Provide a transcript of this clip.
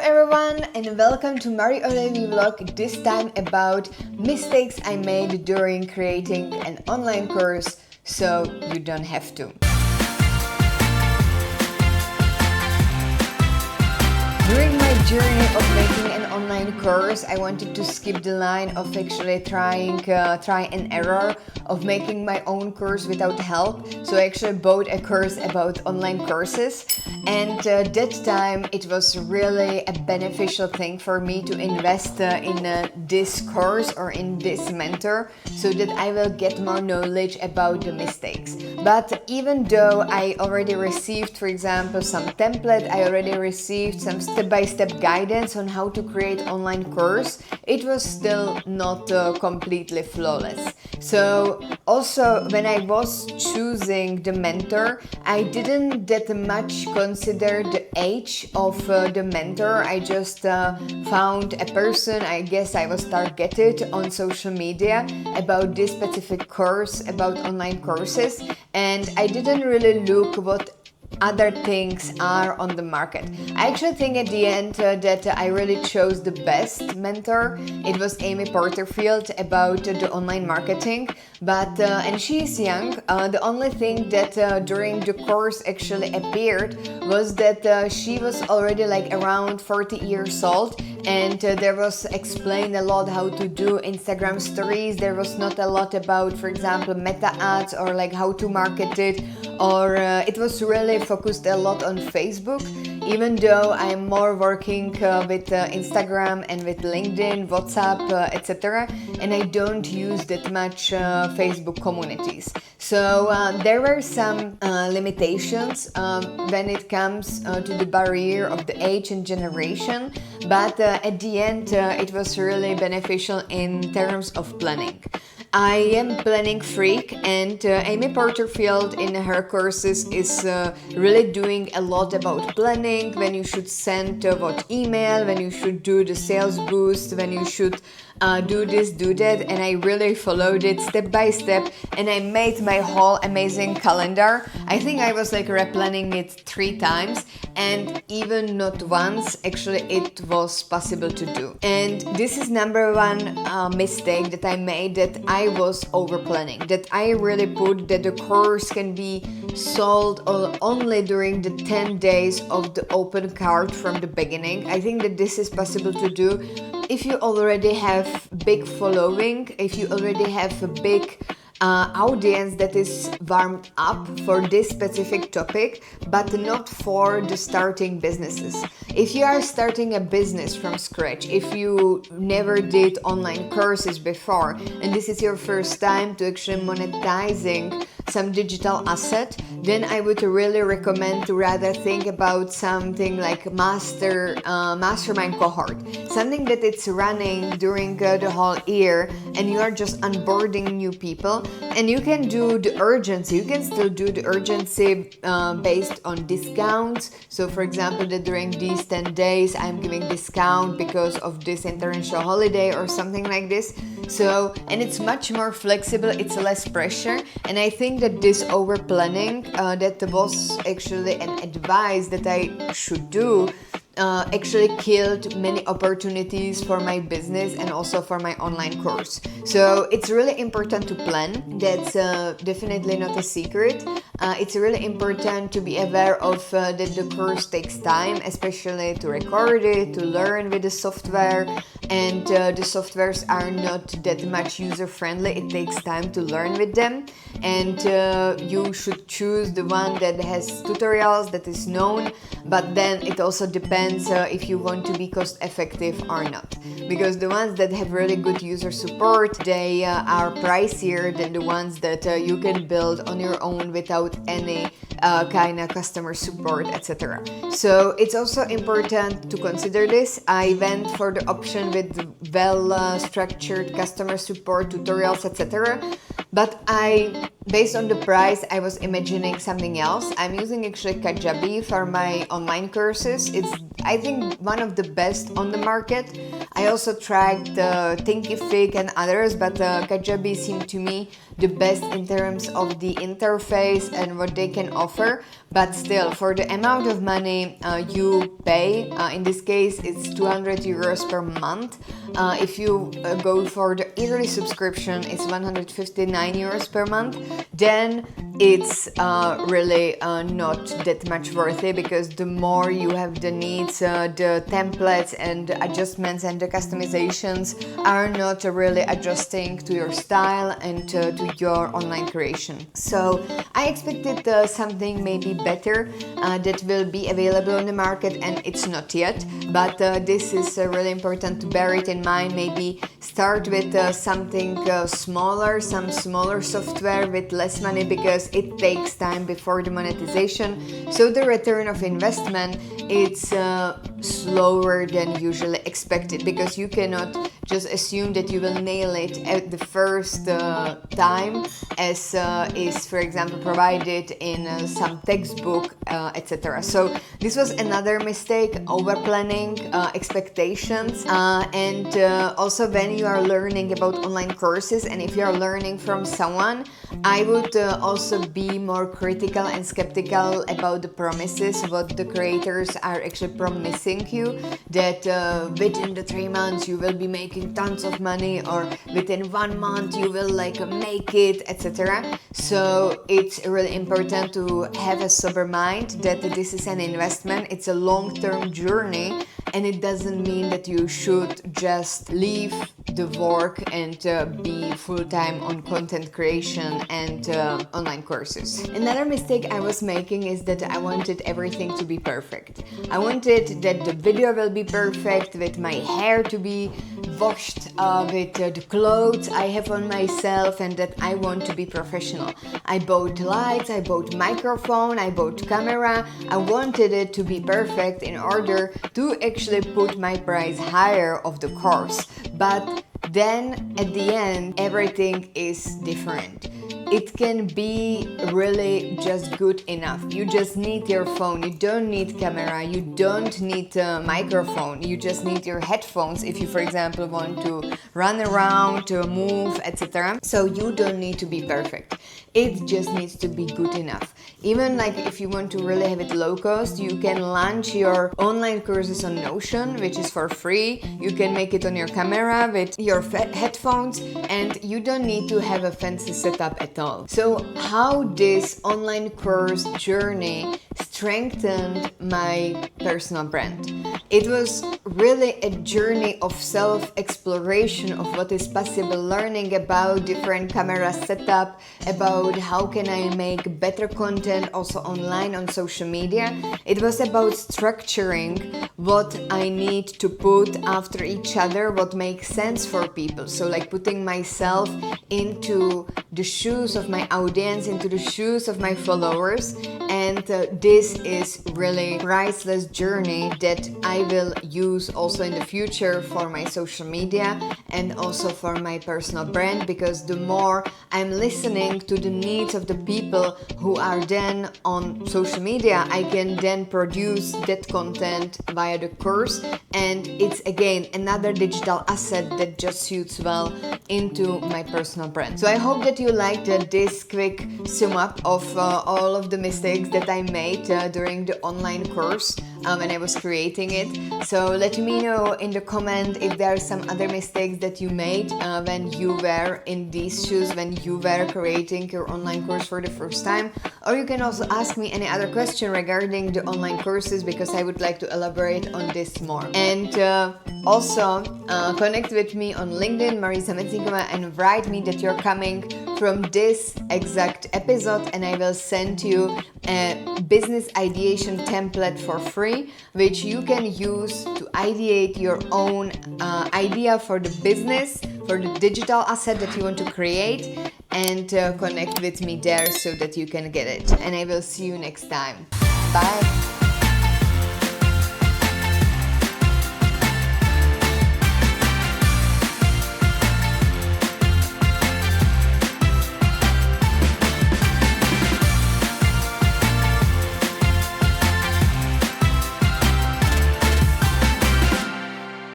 everyone and welcome to Marie Olevi vlog, this time about mistakes I made during creating an online course so you don't have to. During my journey of making an online course, I wanted to skip the line of actually try and error of making my own course without help. So I actually bought a course about online courses, and that time it was really a beneficial thing for me to invest in this course or in this mentor so that I will get more knowledge about the mistakes. But even though I already received, for example, some template, I already received some step-by-step guidance on how to create online course, it was still not completely flawless. So also when I was choosing the mentor, I didn't that much consider the age of the mentor. I just found a person, I guess I was targeted on social media about this specific course, about online courses, and I didn't really look what other things are on the market. I actually think at the end that I really chose the best mentor. It was Amy Porterfield about the online marketing, but and she is young. The only thing that during the course actually appeared was that she was already like around 40 years old, and there was explained a lot how to do Instagram stories. There was not a lot about, for example, meta ads or like how to market it, or it was really focused a lot on Facebook, even though I'm more working with Instagram and with LinkedIn, WhatsApp, etc. And I don't use that much Facebook communities. So there were some limitations when it comes to the barrier of the age and generation, but at the end it was really beneficial in terms of planning. I am planning freak, and Amy Porterfield in her courses is really doing a lot about planning, when you should send what email, when you should do the sales boost, when you should do this, do that, and I really followed it step by step, and I made my whole amazing calendar. I think I was like replanning it 3 times, and even not once actually it was possible to do. And this is number one mistake that I made, that I was over planning, that I really put that the course can be sold only during the 10 days of the open cart from the beginning. I think that this is possible to do if you already have big following, if you already have a big audience that is warmed up for this specific topic, but not for the starting businesses. If you are starting a business from scratch, if you never did online courses before, and this is your first time to actually monetizing some digital asset, then I would really recommend to rather think about something like mastermind cohort, something that it's running during the whole year, and you are just onboarding new people, and you can do the urgency. You can still do the urgency based on discounts. So for example, that during these 10 days I'm giving discount because of this international holiday or something like this. So, and it's much more flexible, it's less pressure, and I think that this over planning that was actually an advice that I should do actually killed many opportunities for my business and also for my online course. So it's really important to plan. That's definitely not a secret. It's really important to be aware of that the course takes time, especially to record it, to learn with the software, and the softwares are not that much user-friendly. It takes time to learn with them, and you should choose the one that has tutorials, that is known, but then it also depends if you want to be cost effective or not, because the ones that have really good user support, they are pricier than the ones that you can build on your own without any kind of customer support, etc. So it's also important to consider this. I went for the option with well-structured customer support, tutorials, etc. But based on the price, I was imagining something else. I'm using actually Kajabi for my online courses. It's, I think, one of the best on the market. I also tried Thinkific and others, but Kajabi seemed to me the best in terms of the interface and what they can offer. But still, for the amount of money you pay, in this case it's 200 euros per month. If you go for the yearly subscription, it's 159 euros per month. Then it's really not that much worth it, because the more you have the needs, the templates and the adjustments and the customizations are not really adjusting to your style and to your online creation. So I expected something maybe better that will be available on the market, and it's not yet. But this is really important to bear it in mind. Maybe start with something smaller, some smaller software with less money, because it takes time before the monetization. So the return of investment, it's slower than usually expected, because you cannot just assume that you will nail it at the first time, as is, for example, provided in some textbook, etc. So this was another mistake: over planning expectations, and also when you are learning about online courses, and if you are learning from someone, I would also be more critical and skeptical about the promises, what the creators are actually promising you, that within the 3 months you will be making tons of money, or within 1 month you will make it, etc. So it's really important to have a sober mind that this is an investment, it's a long-term journey, and it doesn't mean that you should just leave the work and be full-time on content creation and online courses. Another mistake I was making is that I wanted everything to be perfect. I wanted that the video will be perfect, with my hair to be washed, with the clothes I have on myself, and that I want to be professional. I bought lights, I bought microphone, I bought camera. I wanted it to be perfect in order to actually put my price higher of the course. But then at the end, everything is different. It can be really just good enough. You just need your phone, you don't need camera, you don't need a microphone, you just need your headphones if you, for example, want to run around, to move, etc. So you don't need to be perfect. It just needs to be good enough. Even if you want to really have it low cost, you can launch your online courses on Notion, which is for free. You can make it on your camera with your headphones, and you don't need to have a fancy setup at all. So how this online course journey strengthened my personal brand? It was really a journey of self-exploration of what is possible, learning about different camera setup, about how can I make better content also online on social media. It was about structuring what I need to put after each other, what makes sense for people. So putting myself into the shoes of my audience, into the shoes of my followers, and this is really priceless journey that I will use also in the future for my social media and also for my personal brand, because the more I'm listening to the needs of the people who are then on social media, I can then produce that content via the course, and it's again another digital asset that just suits well into my personal brand. So I hope that you liked this quick sum up of all of the mistakes that I made during the online course when I was creating it. So let me know in the comment if there are some other mistakes that you made when you were in these shoes, when you were creating your online course for the first time. Or you can also ask me any other question regarding the online courses, because I would like to elaborate on this more. And also connect with me on LinkedIn, Marisa Metzikova, and write me that you're coming from this exact episode, and I will send you a business ideation template for free, which you can use to ideate your own idea for the business, for the digital asset that you want to create, and connect with me there so that you can get it. And I will see you next time. Bye!